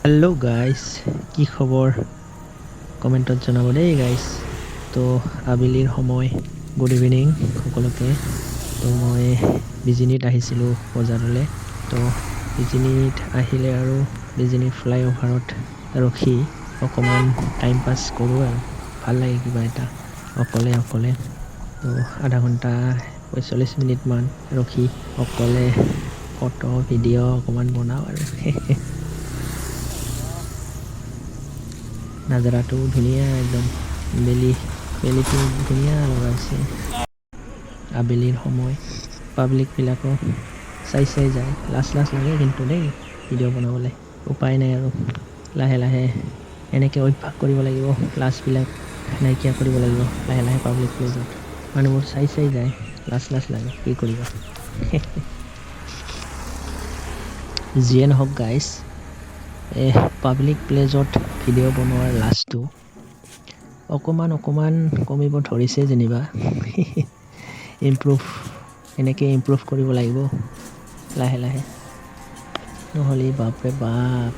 Hello' guys, কি খবৰ? কমেণ্টত জনাব দেই গাইজ। তো আবেলিৰ সময়, গুড ইভিনিং সকলোকে। তো মই বিজিনিত আহিছিলোঁ বজাৰলৈ। তো বিজিনিত আহিলে আৰু বিজিনি ফ্লাইঅভাৰত ৰখি অকণমান টাইম পাছ কৰোঁ আৰু ভাল লাগে কিবা এটা অকলে অকলে। তো আধা ঘণ্টা ৪৫ মিনিটমান ৰখি অকলে ফটো ভিডিঅ' অকণমান বনাওঁ আৰু নাজাৰাটো ধুনীয়া একদম বেলিটো ধুনীয়া লগাইছে। আবেলিৰ সময় পাব্লিকবিলাকো চাই যায়, লাজ লাগে কিন্তু দেই ভিডিঅ' বনাবলৈ। উপায় নাই আৰু লাহে লাহে এনেকৈ অভ্যাস কৰিব লাগিব, লাজবিলাক নাইকিয়া কৰিব লাগিব লাহে লাহে। পাব্লিক প্লেচত মানুহবোৰ চাই যায়, লাজ লাগে, কি কৰিবা। যিয়ে নহওক গাইজ, পাব্লিক প্লেচত ভিডিঅ' বনোৱাৰ লাজটো অকণমান কমিব ধৰিছে যেনিবা। এনেকৈ ইমপ্ৰুভ কৰিব লাগিব লাহে লাহে, নহ'লে বাপৰে বাপ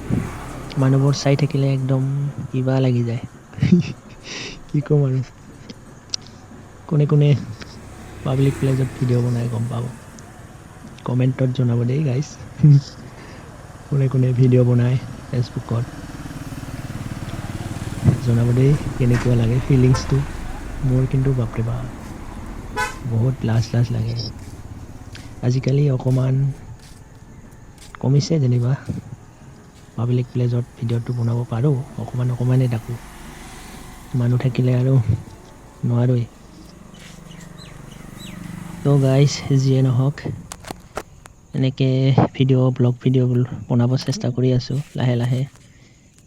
মানুহবোৰ চাই থাকিলে একদম কিবা লাগি যায়। কি ক'ম আৰু। কোনে পাব্লিক প্লেচত ভিডিঅ' বনাই গম পাব, কমেণ্টত জনাব দেই গাইজ। কোনে ভিডিঅ' বনায় ফেচবুকত, জনাব দেই কেনেকুৱা লাগে ফিলিংছটো। মোৰ কিন্তু বাপৰে বাপ বহুত লাজ লাগে। আজিকালি অকণমান কমিছে যেনিবা, পাব্লিক প্লেচত ভিডিঅ'টো বনাব পাৰোঁ, অকণমানেই থাকোঁ। মানুহ থাকিলে আৰু নোৱাৰোৱেই। তো গাইজ, যিয়ে নহওক এনেকৈ ব্লগ ভিডিঅ' বনাব চেষ্টা কৰি আছোঁ লাহে লাহে।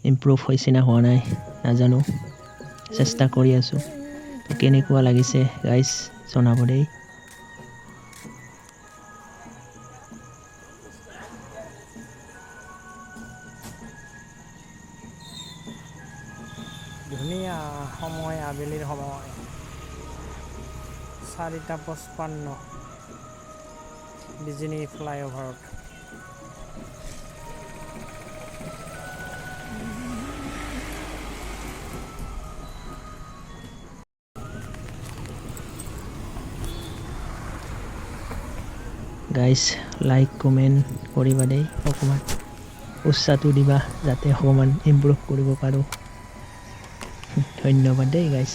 ইমপ্ৰুভ হৈছে না হোৱা নাই নাজানো, চেষ্টা কৰি আছোঁ। তো কেনেকুৱা লাগিছে গাইজ জনাব দেই। ধুনীয়া সময়, আবেলিৰ সময় 4:55 বিজিনি ফ্লাইঅভাৰত। গাইজ লাইক কমেণ্ট কৰিবা দেই, অকণমান উৎসাহটো দিবা যাতে অকণমান ইমপ্ৰুভ কৰিব পাৰোঁ। ধন্যবাদ দেই গাইজ,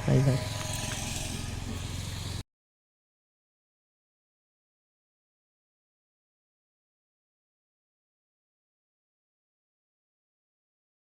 বাই বাই।